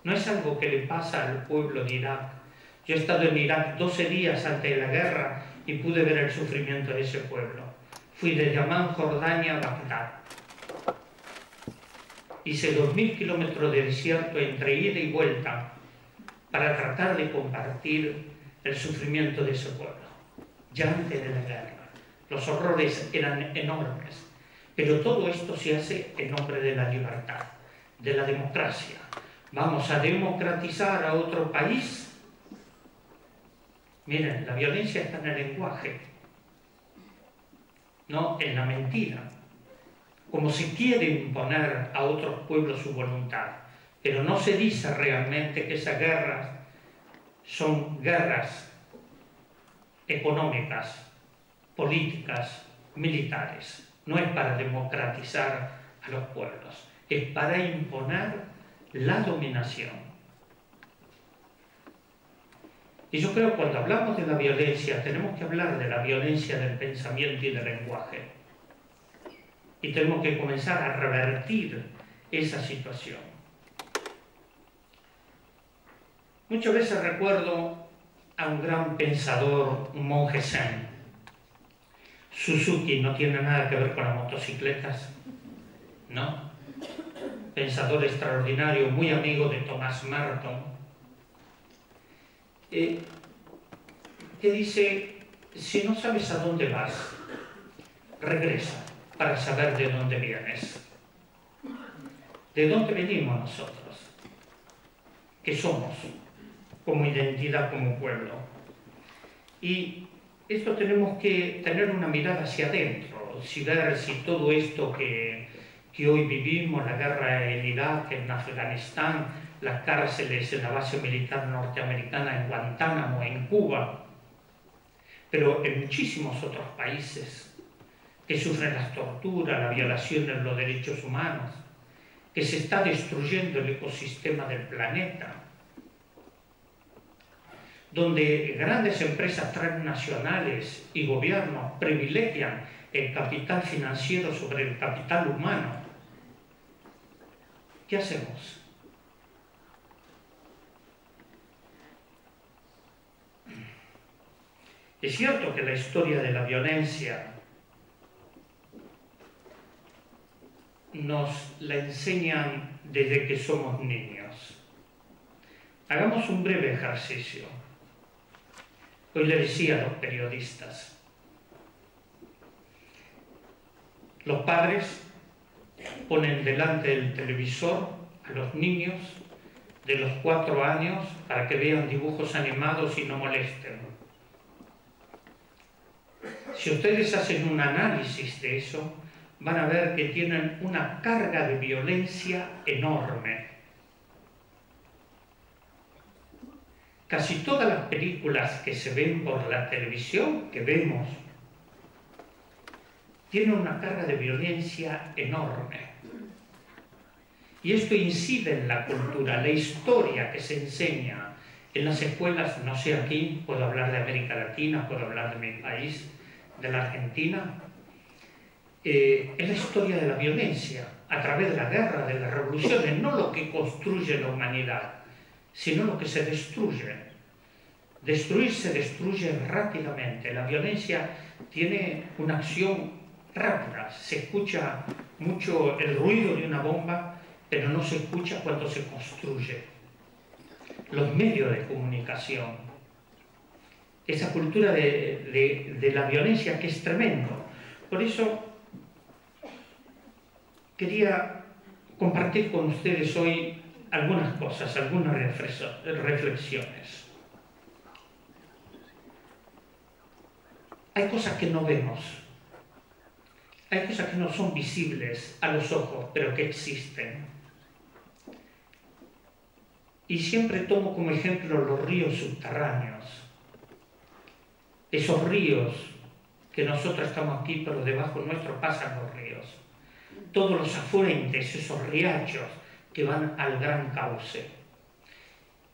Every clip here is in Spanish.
No es algo que le pasa al pueblo de Irak. Yo he estado en Irak 12 días antes de la guerra y pude ver el sufrimiento de ese pueblo. Fui desde Amán, Jordania, a Bagdad. Hice 2000 kilómetros de desierto entre ida y vuelta para tratar de compartir el sufrimiento de ese pueblo, ya antes de la guerra. Los horrores eran enormes, pero todo esto se hace en nombre de la libertad, de la democracia. Vamos a democratizar a otro país. Miren, la violencia está en el lenguaje, no en la mentira. Como se quiere imponer a otros pueblos su voluntad, pero no se dice realmente que esas guerras son guerras económicas, políticas, militares. No es para democratizar a los pueblos, es para imponer la dominación. Y yo creo que cuando hablamos de la violencia, tenemos que hablar de la violencia del pensamiento y del lenguaje. Y tenemos que comenzar a revertir esa situación. Muchas veces recuerdo a un gran pensador, un monje zen. Suzuki no tiene nada que ver con las motocicletas, ¿no? Pensador extraordinario, muy amigo de Thomas Merton, que dice, si no sabes a dónde vas, regresa para saber de dónde vienes. ¿De dónde venimos nosotros? ¿Qué somos como identidad, como pueblo? Y esto tenemos que tener una mirada hacia adentro, ver si todo esto que hoy vivimos, la guerra en Irak, en Afganistán, las cárceles en la base militar norteamericana en Guantánamo, en Cuba, pero en muchísimos otros países que sufren las torturas, la violación de los derechos humanos, que se está destruyendo el ecosistema del planeta, donde grandes empresas transnacionales y gobiernos privilegian el capital financiero sobre el capital humano. ¿Qué hacemos? Es cierto que la historia de la violencia nos la enseñan desde que somos niños. Hagamos un breve ejercicio. Hoy le decía a los periodistas, los padres ponen delante del televisor a los niños de los 4 años para que vean dibujos animados y no molesten. Si ustedes hacen un análisis de eso, van a ver que tienen una carga de violencia enorme. Casi todas las películas que se ven por la televisión, que vemos, tienen una carga de violencia enorme. Y esto incide en la cultura, la historia que se enseña en las escuelas, no sé aquí, puedo hablar de América Latina, puedo hablar de mi país, de la Argentina, es la historia de la violencia, a través de la guerra, de las revoluciones, no lo que construye la humanidad, sino lo que se destruye. Destruir se destruye rápidamente. La violencia tiene una acción rápida. Se escucha mucho el ruido de una bomba, pero no se escucha cuando se construye. Los medios de comunicación, esa cultura de la violencia que es tremendo. Por eso quería compartir con ustedes hoy algunas cosas, algunas reflexiones. Hay cosas que no vemos, hay cosas que no son visibles a los ojos, pero que existen. Y siempre tomo como ejemplo los ríos subterráneos. Esos ríos que nosotros estamos aquí, pero debajo nuestro pasan los ríos. Todos los afluentes, esos riachos que van al gran cauce.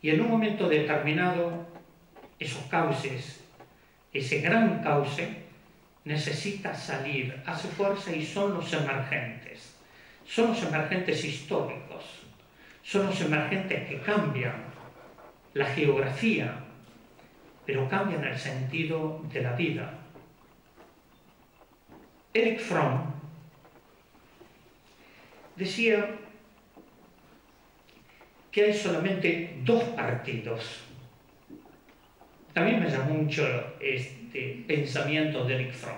Y en un momento determinado, esos cauces, ese gran cauce, necesita salir, hace fuerza y son los emergentes. Son los emergentes históricos. son los emergentes que cambian la geografía, pero cambian el sentido de la vida. Erich Fromm decía que hay solamente dos partidos. A mí me llamó mucho este pensamiento de Erich Fromm,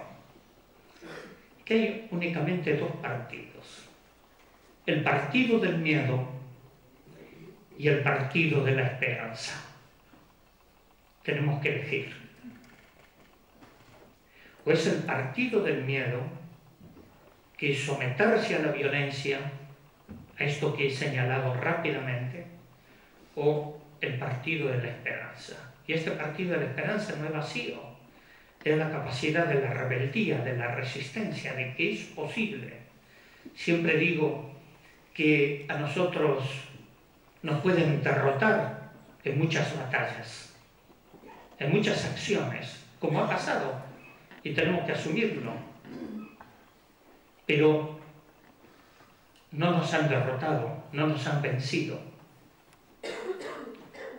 que hay únicamente dos partidos: el partido del miedo y el partido de la esperanza. Tenemos que elegir. O es el partido del miedo, que es someterse a la violencia, a esto que he señalado rápidamente, o el partido de la esperanza. Y este partido de la esperanza no es vacío, es la capacidad de la rebeldía, de la resistencia, de que es posible. Siempre digo que a nosotros nos pueden derrotar en muchas batallas, en muchas acciones, como ha pasado, y tenemos que asumirlo. Pero no nos han derrotado, no nos han vencido.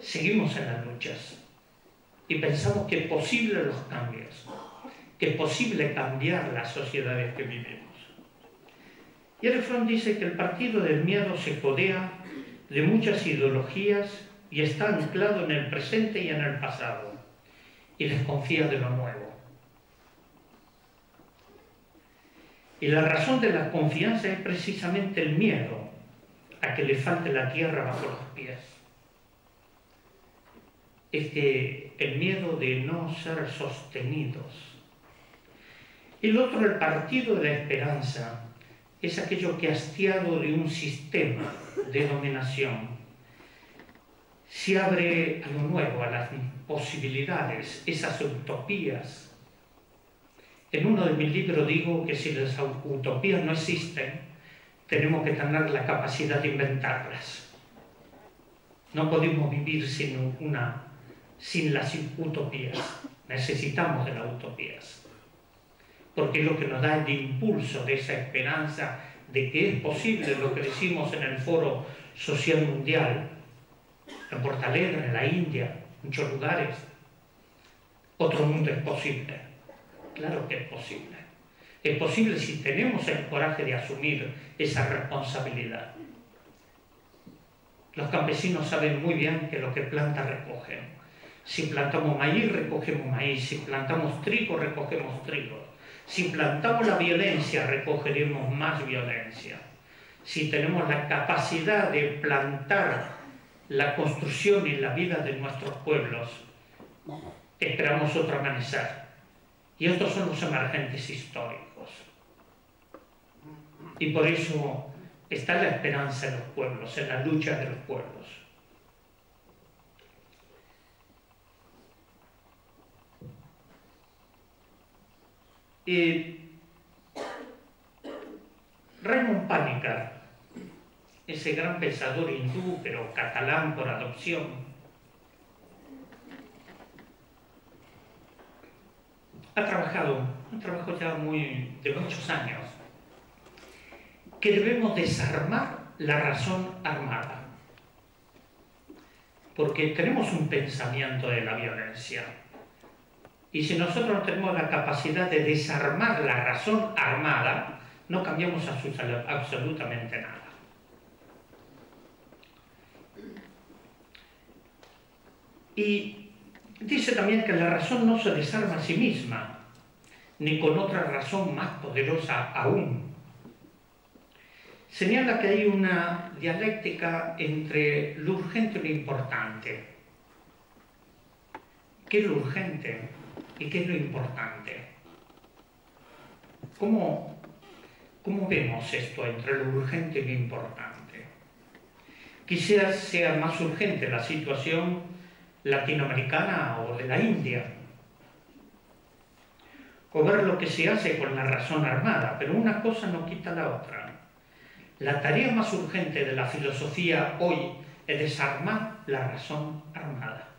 Seguimos en las luchas y pensamos que es posible los cambios, que es posible cambiar las sociedades que vivimos. Y Erich Fromm dice que el partido del miedo se codea de muchas ideologías y está anclado en el presente y en el pasado, y desconfía de lo nuevo. Y la razón de la confianza es precisamente el miedo a que le falte la tierra bajo los pies. Es que el miedo de no ser sostenidos. Y el otro, el partido de la esperanza, es aquello que, hastiado de un sistema de dominación, se abre a lo nuevo, a las posibilidades, esas utopías. En uno de mis libros digo que si las utopías no existen, tenemos que tener la capacidad de inventarlas. No podemos vivir sin las utopías. Necesitamos de las utopías, porque es lo que nos da el impulso de esa esperanza de que es posible lo que decimos en el Foro Social Mundial, en Porto Alegre, en la India, en muchos lugares. Otro mundo es posible. Claro que es posible. Es posible si tenemos el coraje de asumir esa responsabilidad. Los campesinos saben muy bien que lo que plantan recogen. Si plantamos maíz, recogemos maíz. Si plantamos trigo, recogemos trigo. Si plantamos la violencia, recogeremos más violencia. Si tenemos la capacidad de plantar la construcción y la vida de nuestros pueblos, esperamos otro amanecer. Y estos son los emergentes históricos. Y por eso está la esperanza en los pueblos, en la lucha de los pueblos. Raymond Panikkar, ese gran pensador hindú, pero catalán por adopción, ha trabajado ya de muchos años, que debemos desarmar la razón armada, porque tenemos un pensamiento de la violencia, y si nosotros no tenemos la capacidad de desarmar la razón armada, no cambiamos absolutamente nada. Y dice también que la razón no se desarma a sí misma, ni con otra razón más poderosa aún. Señala que hay una dialéctica entre lo urgente y lo importante. ¿Qué es lo urgente y qué es lo importante? ¿Cómo vemos esto entre lo urgente y lo importante? Quizás sea más urgente la situación latinoamericana o de la India, o ver lo que se hace con la razón armada, pero una cosa no quita la otra. La tarea más urgente de la filosofía hoy es desarmar la razón armada.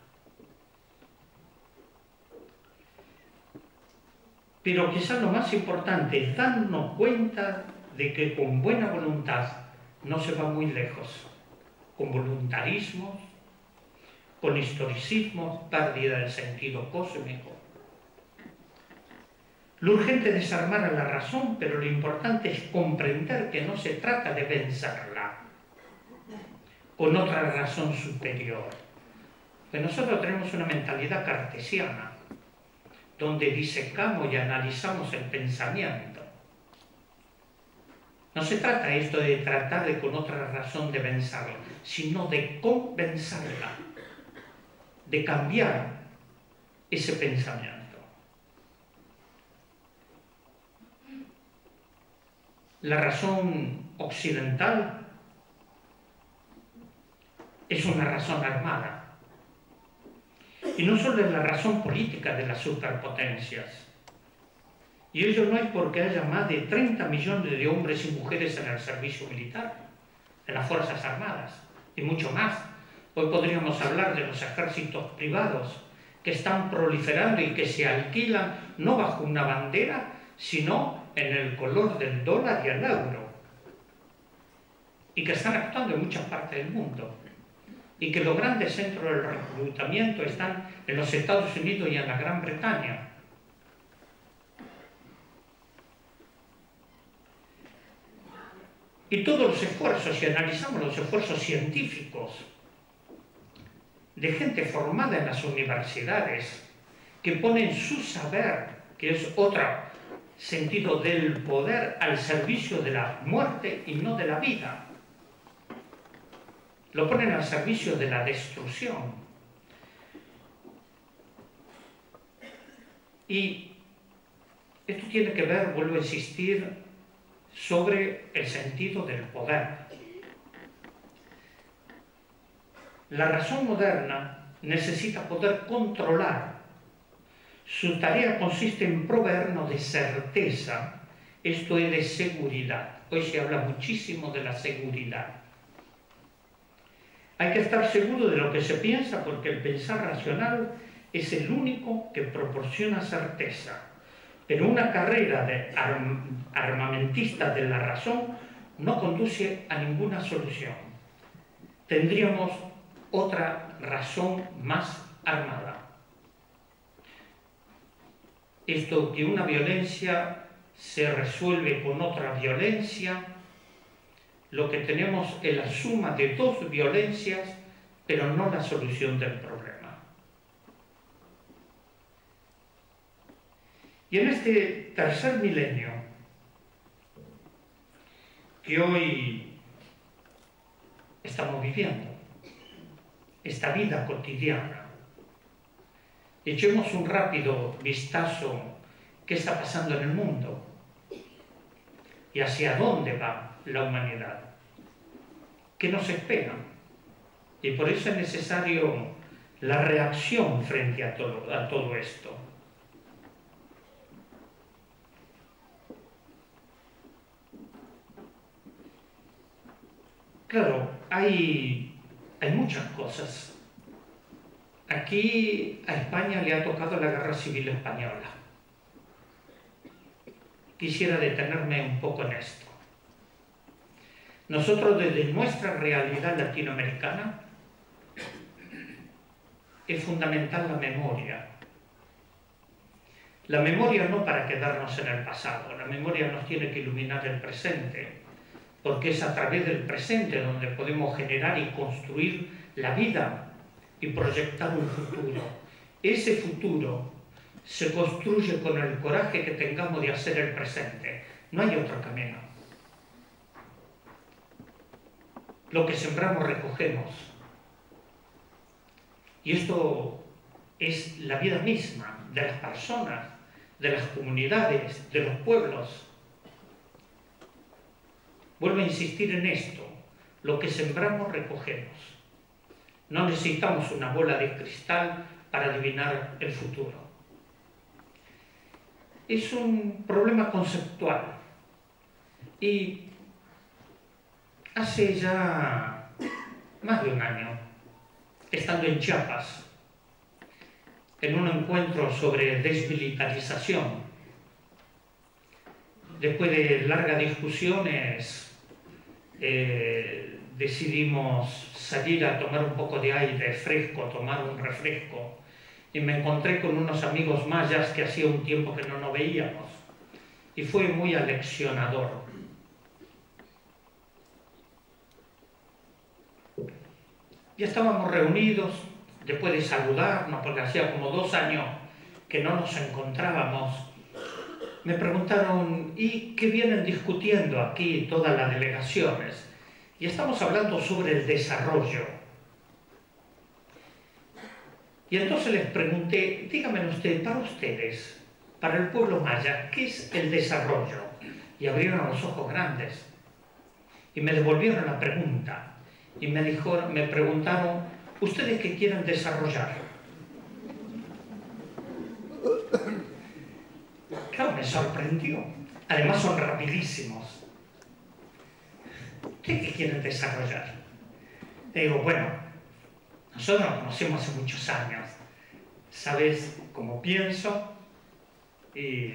Pero quizás lo más importante es darnos cuenta de que con buena voluntad no se va muy lejos. con voluntarismos, con historicismos, pérdida del sentido cósmico. Lo urgente es desarmar a la razón, pero lo importante es comprender que no se trata de vencerla con otra razón superior. Pues nosotros tenemos una mentalidad cartesiana, donde disecamos y analizamos el pensamiento. No se trata esto de tratar de con otra razón de vencerla, sino de convencerla, de cambiar ese pensamiento. La razón occidental es una razón armada. Y no solo es la razón política de las superpotencias. Y ello no es porque haya más de 30 millones de hombres y mujeres en el servicio militar, en las Fuerzas Armadas, y mucho más. Hoy podríamos hablar de los ejércitos privados que están proliferando y que se alquilan no bajo una bandera, sino en el color del dólar y el euro. Y que están actuando en muchas partes del mundo. Y que los grandes centros del reclutamiento están en los Estados Unidos y en la Gran Bretaña. Y todos los esfuerzos, si analizamos los esfuerzos científicos de gente formada en las universidades, que ponen su saber, que es otro sentido del poder, al servicio de la muerte y no de la vida. Lo ponen al servicio de la destrucción. Y esto tiene que ver, vuelvo a insistir, sobre el sentido del poder. La razón moderna necesita poder controlar. Su tarea consiste en proveernos de certeza, esto es de seguridad. Hoy se habla muchísimo de la seguridad. Hay que estar seguro de lo que se piensa porque el pensar racional es el único que proporciona certeza. Pero una carrera de armamentista de la razón no conduce a ninguna solución. Tendríamos otra razón más armada. Esto que una violencia se resuelve con otra violencia, lo que tenemos es la suma de dos violencias, pero no la solución del problema. Y en este tercer milenio, que hoy estamos viviendo, esta vida cotidiana, echemos un rápido vistazo qué está pasando en el mundo y hacia dónde va la humanidad, qué nos espera. Y por eso es necesario la reacción frente a todo esto. Claro, hay muchas cosas. Aquí a España le ha tocado la Guerra Civil Española. Quisiera detenerme un poco en esto. Nosotros, desde nuestra realidad latinoamericana, es fundamental la memoria. La memoria no para quedarnos en el pasado, la memoria nos tiene que iluminar el presente, porque es a través del presente donde podemos generar y construir la vida y proyectar un futuro. Ese futuro se construye con el coraje que tengamos de hacer el presente. No hay otro camino. Lo que sembramos recogemos. Y esto es la vida misma de las personas, de las comunidades, de los pueblos. Vuelvo a insistir en esto. Lo que sembramos recogemos. No necesitamos una bola de cristal para adivinar el futuro. Es un problema conceptual. Y hace ya más de un año, estando en Chiapas, en un encuentro sobre desmilitarización, después de largas discusiones decidimos salir a tomar un poco de aire fresco, tomar un refresco, y me encontré con unos amigos mayas que hacía un tiempo que no nos veíamos, y fue muy aleccionador. Ya estábamos reunidos, después de saludarnos, porque hacía como 2 años que no nos encontrábamos. Me preguntaron, ¿y qué vienen discutiendo aquí todas las delegaciones? Y estamos hablando sobre el desarrollo. Y entonces les pregunté, díganme usted, para ustedes, para el pueblo maya, ¿qué es el desarrollo? Y abrieron los ojos grandes y me devolvieron la pregunta. Y me preguntaron, ¿ustedes qué quieren desarrollar? Claro, me sorprendió. Además son rapidísimos. ¿Ustedes qué quieren desarrollar? Le digo, bueno, nosotros nos conocemos hace muchos años. Sabes cómo pienso. Y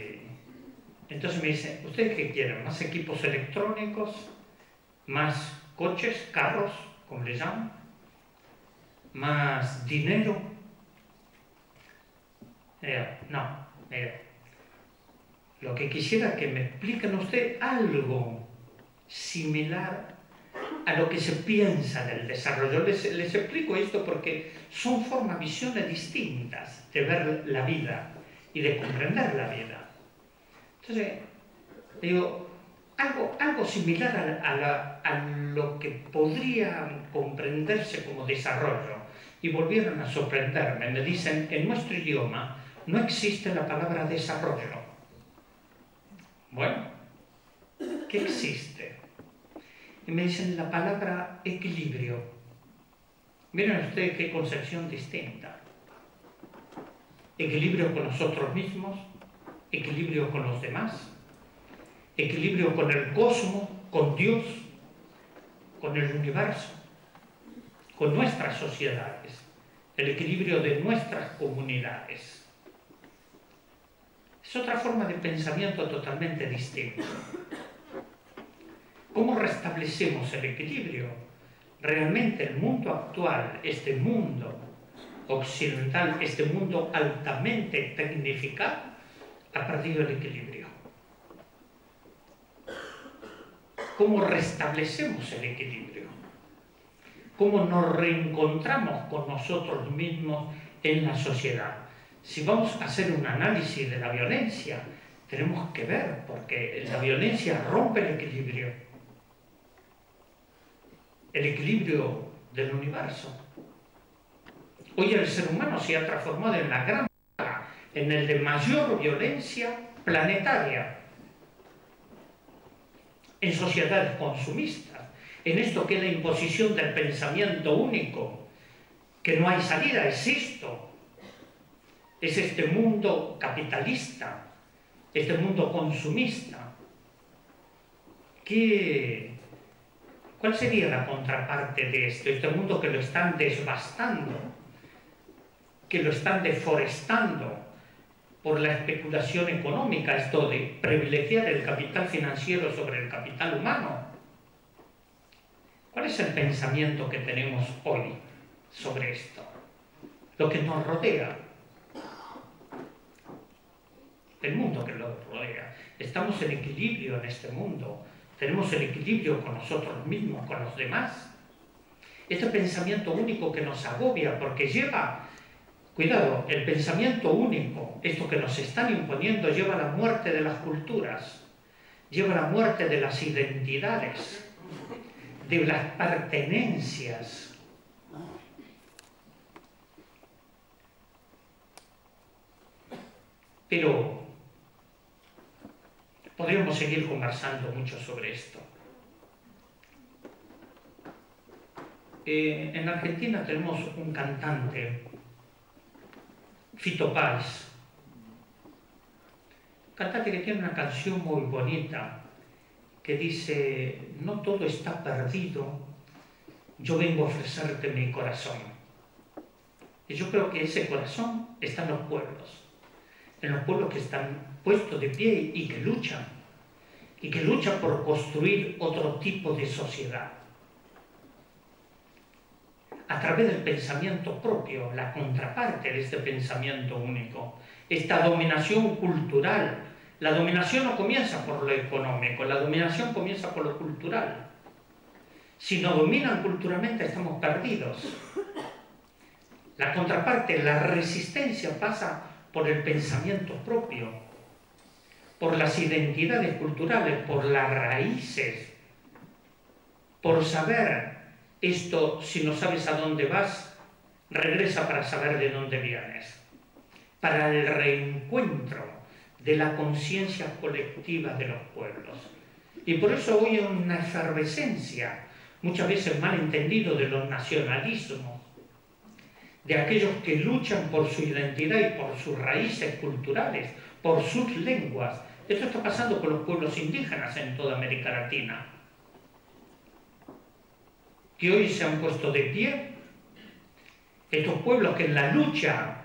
entonces me dicen, ¿ustedes qué quieren? ¿Más equipos electrónicos? ¿Más coches, carros, como le llaman? ¿Más dinero? No, lo que quisiera que me expliquen usted algo similar a lo que se piensa del desarrollo. Les explico esto porque son formas, visiones distintas de ver la vida y de comprender la vida. Entonces, digo, algo similar a lo que podría comprenderse como desarrollo. Y volvieron a sorprenderme. Me dicen, en nuestro idioma no existe la palabra desarrollo. Bueno, ¿qué existe? Y me dicen la palabra equilibrio. Miren ustedes qué concepción distinta. Equilibrio con nosotros mismos, equilibrio con los demás, equilibrio con el cosmos, con Dios, con el universo, con nuestras sociedades, el equilibrio de nuestras comunidades. Es otra forma de pensamiento totalmente distinta. ¿Cómo restablecemos el equilibrio? Realmente el mundo actual, este mundo occidental, este mundo altamente tecnificado, ha perdido el equilibrio. ¿Cómo restablecemos el equilibrio? ¿Cómo nos reencontramos con nosotros mismos en la sociedad? Si vamos a hacer un análisis de la violencia, tenemos que ver, porque la violencia rompe el equilibrio del universo. Hoy el ser humano se ha transformado en la gran plaga, en el de mayor violencia planetaria, en sociedades consumistas, en esto que es la imposición del pensamiento único, que no hay salida, es esto. Es este mundo capitalista, este mundo consumista. ¿Cuál sería la contraparte de esto? Este mundo que lo están devastando, que lo están deforestando por la especulación económica, esto de privilegiar el capital financiero sobre el capital humano. ¿Cuál es el pensamiento que tenemos hoy sobre esto? Lo que nos rodea. El mundo que lo rodea. Estamos en equilibrio en este mundo. Tenemos el equilibrio con nosotros mismos, con los demás. Este pensamiento único que nos agobia porque lleva, cuidado, el pensamiento único, esto que nos están imponiendo, lleva a la muerte de las culturas, lleva a la muerte de las identidades, de las pertenencias. Pero podríamos seguir conversando mucho sobre esto. En Argentina tenemos un cantante, Fito Páez, cantante que tiene una canción muy bonita que dice: no todo está perdido, yo vengo a ofrecerte mi corazón. Y yo creo que ese corazón está en los pueblos que están puestos de pie y que luchan por construir otro tipo de sociedad. a través del pensamiento propio, la contraparte de este pensamiento único, esta dominación cultural. La dominación no comienza por lo económico, la dominación comienza por lo cultural. Si nos dominan culturalmente estamos perdidos. La contraparte, la resistencia pasa por el pensamiento propio, por las identidades culturales, por las raíces, por saber esto. Si no sabes a dónde vas, regresa para saber de dónde vienes, para el reencuentro de la conciencia colectiva de los pueblos. Y por eso hoy hay una efervescencia, muchas veces mal entendido, de los nacionalismos, de aquellos que luchan por su identidad y por sus raíces culturales, por sus lenguas. Esto está pasando con los pueblos indígenas en toda América Latina, que hoy se han puesto de pie. Estos pueblos que en la lucha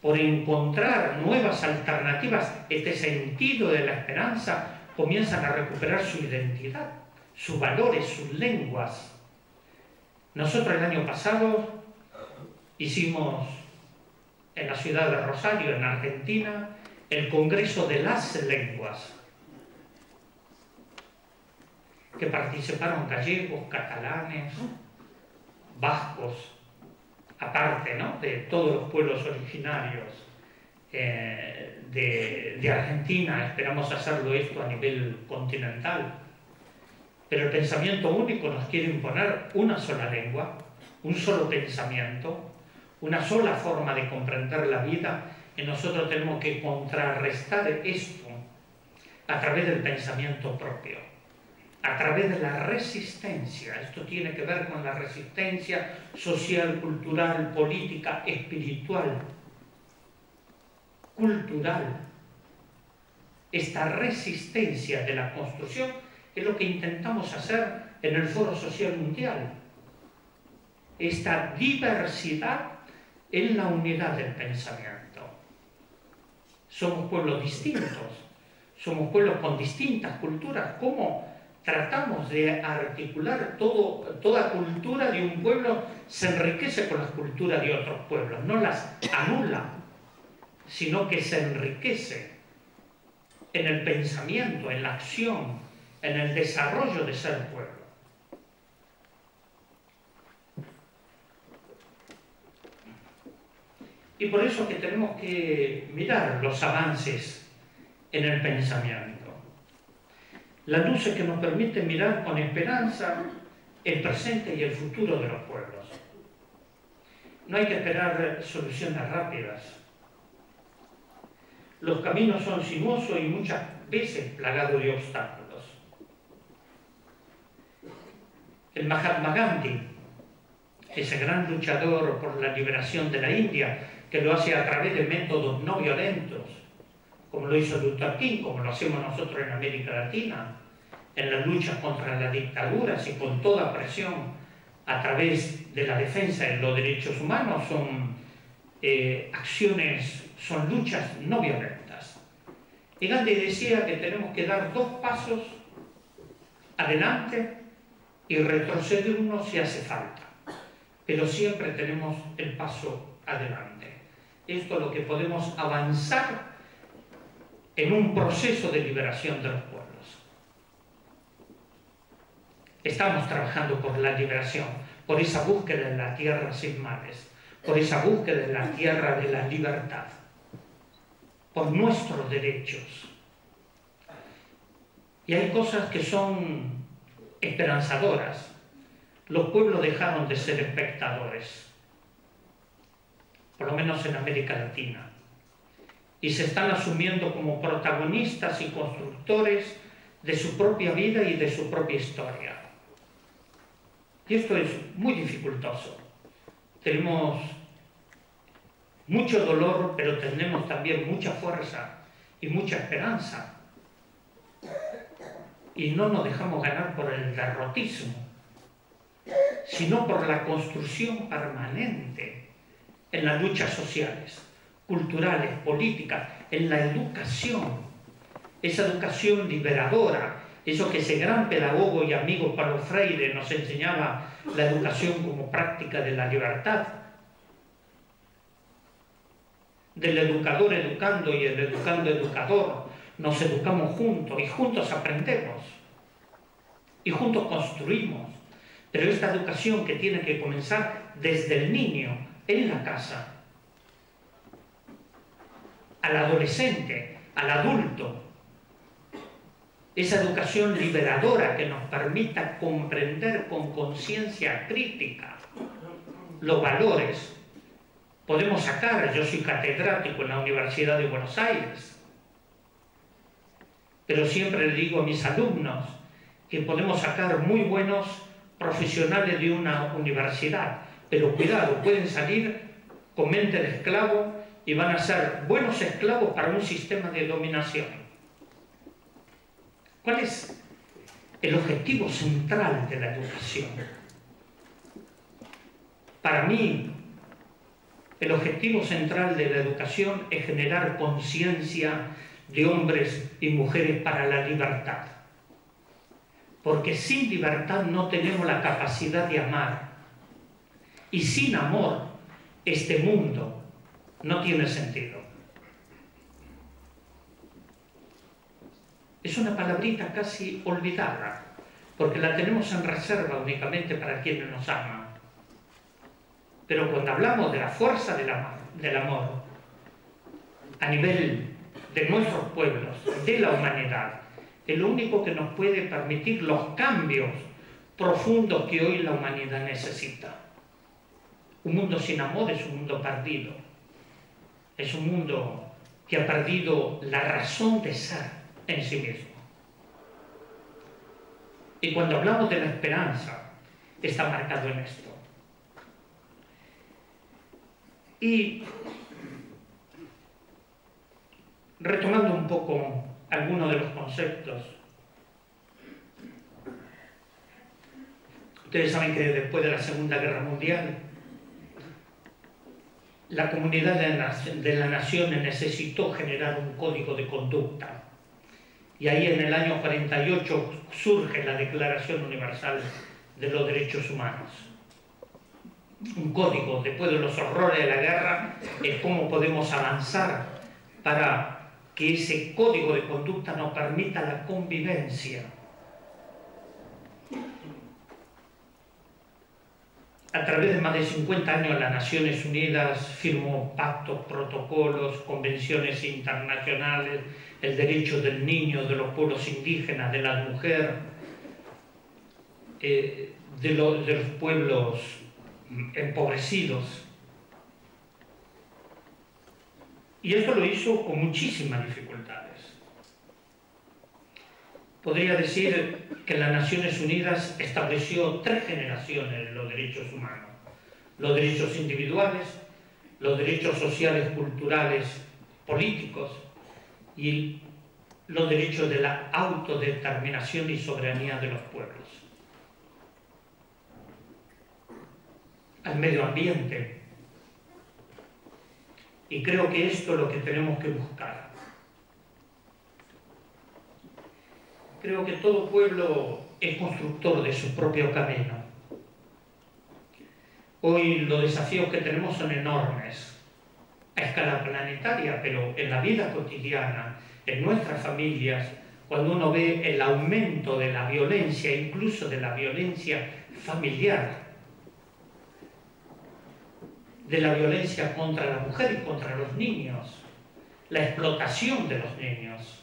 por encontrar nuevas alternativas, este sentido de la esperanza, comienzan a recuperar su identidad, sus valores, sus lenguas. Nosotros el año pasado hicimos en la ciudad de Rosario, en Argentina, el Congreso de las Lenguas, que participaron gallegos, catalanes, vascos, aparte, ¿no?, de todos los pueblos originarios de Argentina. Esperamos hacerlo esto a nivel continental. Pero el pensamiento único nos quiere imponer una sola lengua, un solo pensamiento, una sola forma de comprender la vida, y nosotros tenemos que contrarrestar esto a través del pensamiento propio, a través de la resistencia. Esto tiene que ver con la resistencia social, cultural, política, espiritual, cultural. Esta resistencia de la construcción es lo que intentamos hacer en el Foro Social Mundial. Esta diversidad en la unidad del pensamiento. Somos pueblos distintos, somos pueblos con distintas culturas. ¿Cómo tratamos de articular toda cultura de un pueblo? Se enriquece con las culturas de otros pueblos, no las anula, sino que se enriquece en el pensamiento, en la acción, en el desarrollo de ser pueblo. Y por eso que tenemos que mirar los avances en el pensamiento. Las luces que nos permiten mirar con esperanza el presente y el futuro de los pueblos. No hay que esperar soluciones rápidas. Los caminos son sinuosos y muchas veces plagados de obstáculos. El Mahatma Gandhi, ese gran luchador por la liberación de la India, que lo hace a través de métodos no violentos, como lo hizo Luther King, como lo hacemos nosotros en América Latina, en las luchas contra las dictaduras y con toda presión a través de la defensa de los derechos humanos, son acciones, son luchas no violentas. Y Gandhi decía que tenemos que dar 2 pasos adelante y retroceder uno si hace falta, pero siempre tenemos el paso adelante. Esto es lo que podemos avanzar en un proceso de liberación de los pueblos. Estamos trabajando por la liberación, por esa búsqueda de la tierra sin males, por esa búsqueda de la tierra de la libertad, por nuestros derechos. Y hay cosas que son esperanzadoras. Los pueblos dejaron de ser espectadores, por lo menos en América Latina, y se están asumiendo como protagonistas y constructores de su propia vida y de su propia historia. Y esto es muy dificultoso. Tenemos mucho dolor, pero tenemos también mucha fuerza y mucha esperanza. Y no nos dejamos ganar por el derrotismo, sino por la construcción permanente en las luchas sociales, culturales, políticas, en la educación, esa educación liberadora, Eso que ese gran pedagogo y amigo Paulo Freire nos enseñaba, la educación como práctica de la libertad, del educador educando y el educando educador. Nos educamos juntos y juntos aprendemos y juntos construimos. Pero esta educación que tiene que comenzar desde el niño, en la casa, al adolescente, al adulto, esa educación liberadora que nos permita comprender con conciencia crítica los valores. Podemos sacar, yo soy catedrático en la Universidad de Buenos Aires, pero siempre le digo a mis alumnos que podemos sacar muy buenos profesionales de una universidad, pero cuidado, pueden salir con mente de esclavo y van a ser buenos esclavos para un sistema de dominación. ¿Cuál es el objetivo central de la educación? Para mí, el objetivo central de la educación es generar conciencia de hombres y mujeres para la libertad. Porque sin libertad no tenemos la capacidad de amar. Y sin amor, este mundo no tiene sentido. Es una palabrita casi olvidada, porque la tenemos en reserva únicamente para quienes nos aman. Pero cuando hablamos de la fuerza del amor, a nivel de nuestros pueblos, de la humanidad, es lo único que nos puede permitir los cambios profundos que hoy la humanidad necesita. Un mundo sin amor es un mundo perdido. Es un mundo que ha perdido la razón de ser en sí mismo. Y cuando hablamos de la esperanza, está marcado en esto. Y retomando un poco algunos de los conceptos, ustedes saben que después de la Segunda Guerra Mundial, la comunidad de las naciones necesitó generar un código de conducta. Y ahí en el año 48 surge la Declaración Universal de los Derechos Humanos. Un código, después de los horrores de la guerra, es cómo podemos avanzar para que ese código de conducta nos permita la convivencia. A través de más de 50 años las Naciones Unidas firmó pactos, protocolos, convenciones internacionales, el derecho del niño, de los pueblos indígenas, de la mujer, de los pueblos empobrecidos. Y esto lo hizo con muchísimas dificultades. Podría decir que las Naciones Unidas estableció 3 generaciones de los derechos humanos. Los derechos individuales, los derechos sociales, culturales, políticos y los derechos de la autodeterminación y soberanía de los pueblos. Al medio ambiente. Y creo que esto es lo que tenemos que buscar. Creo que todo pueblo es constructor de su propio camino. Hoy los desafíos que tenemos son enormes, a escala planetaria, pero en la vida cotidiana, en nuestras familias, cuando uno ve el aumento de la violencia, incluso de la violencia familiar, de la violencia contra la mujer y contra los niños, la explotación de los niños.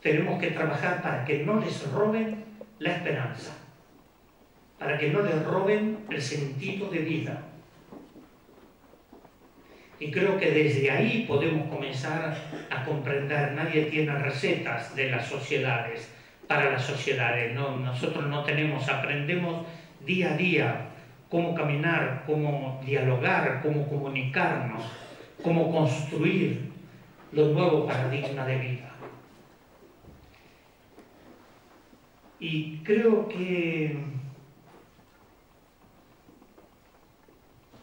Tenemos que trabajar para que no les roben la esperanza, para que no les roben el sentido de vida. Y creo que desde ahí podemos comenzar a comprender. Nadie tiene recetas de las sociedades, para las sociedades. No, nosotros no tenemos, aprendemos día a día cómo caminar, cómo dialogar, cómo comunicarnos, cómo construir los nuevos paradigmas de vida. Y creo que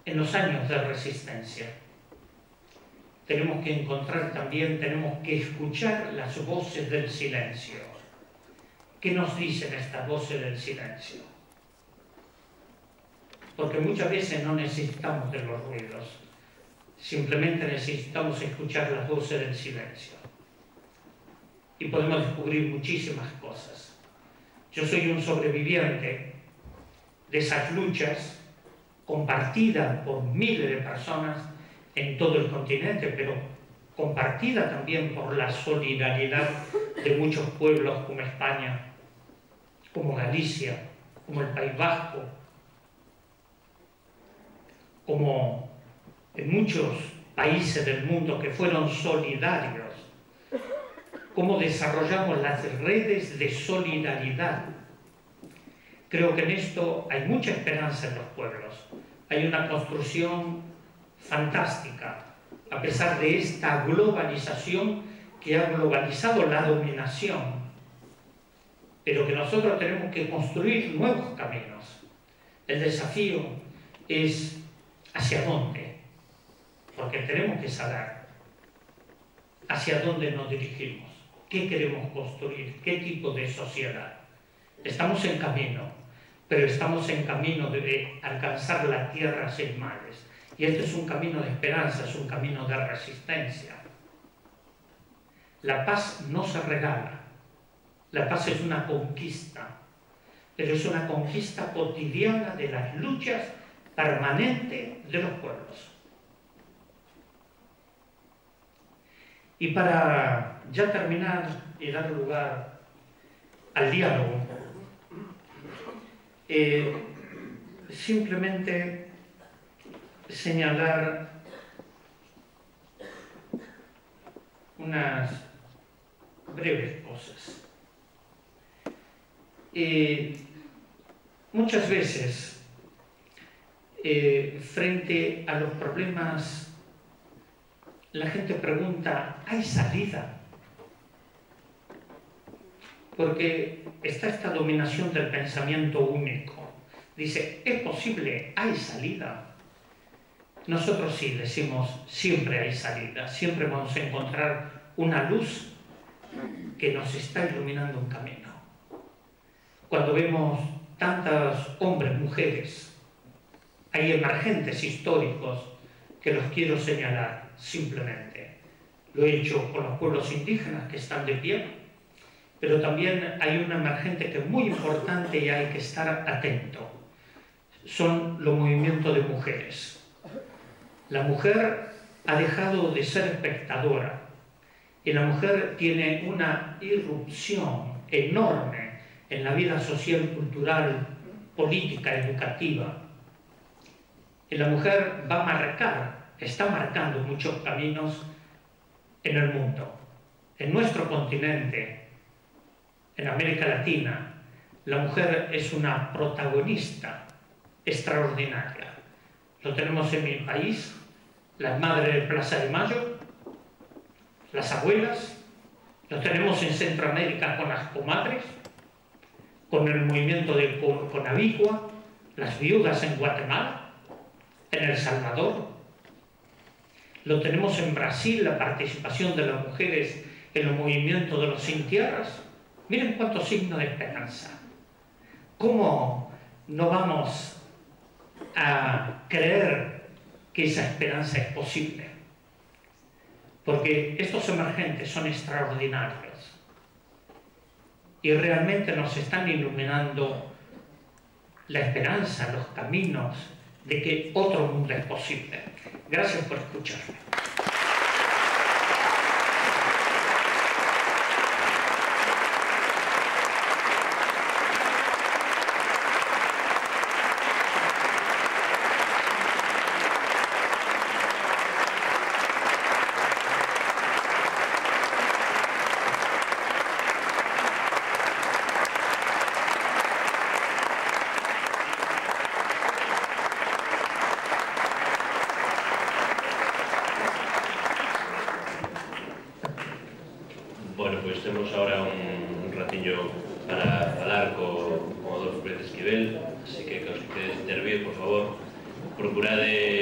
en los años de resistencia tenemos que encontrar también, tenemos que escuchar las voces del silencio. ¿Qué nos dicen estas voces del silencio? Porque muchas veces no necesitamos de los ruidos, simplemente necesitamos escuchar las voces del silencio. Y podemos descubrir muchísimas cosas. Yo soy un sobreviviente de esas luchas compartidas por miles de personas en todo el continente, pero compartida también por la solidaridad de muchos pueblos como España, como Galicia, como el País Vasco, como en muchos países del mundo que fueron solidarios, cómo desarrollamos las redes de solidaridad. Creo que en esto hay mucha esperanza en los pueblos. Hay una construcción fantástica, a pesar de esta globalización que ha globalizado la dominación, pero que nosotros tenemos que construir nuevos caminos. El desafío es hacia dónde, porque tenemos que saber hacia dónde nos dirigimos, qué queremos construir, qué tipo de sociedad. Estamos en camino, pero estamos en camino de alcanzar la tierra sin males. Y este es un camino de esperanza, es un camino de resistencia. La paz no se regala, la paz es una conquista, pero es una conquista cotidiana de las luchas permanentes de los pueblos. Y para ya terminar y dar lugar al diálogo, simplemente señalar unas breves cosas. Muchas veces, frente a los problemas, la gente pregunta, ¿hay salida? Porque está esta dominación del pensamiento único. Dice, ¿es posible? ¿Hay salida? Nosotros sí decimos, siempre hay salida, siempre vamos a encontrar una luz que nos está iluminando un camino. Cuando vemos tantos hombres, mujeres, hay emergentes históricos que los quiero señalar simplemente. Lo he hecho con los pueblos indígenas que están de pie, pero también hay un emergente que es muy importante y hay que estar atento. Son los movimientos de mujeres. La mujer ha dejado de ser espectadora y la mujer tiene una irrupción enorme en la vida social, cultural, política, educativa. Y la mujer va a marcar, está marcando muchos caminos en el mundo. En nuestro continente, en América Latina, la mujer es una protagonista extraordinaria. Lo tenemos en mi país, las madres de Plaza de Mayo, las abuelas, lo tenemos en Centroamérica con las comadres, con el movimiento de Conavicua, las viudas en Guatemala, en El Salvador. Lo tenemos en Brasil, la participación de las mujeres en el movimiento de los sin tierras. Miren cuántos signos de esperanza. ¿Cómo no vamos a creer que esa esperanza es posible? Porque estos emergentes son extraordinarios y realmente nos están iluminando la esperanza, los caminos de que otro mundo es posible. Gracias por escucharme. Bueno, pues temos ahora un ratiño para falar co Adolfo Pérez Esquivel, así que os que queredes intervir, por favor, procurade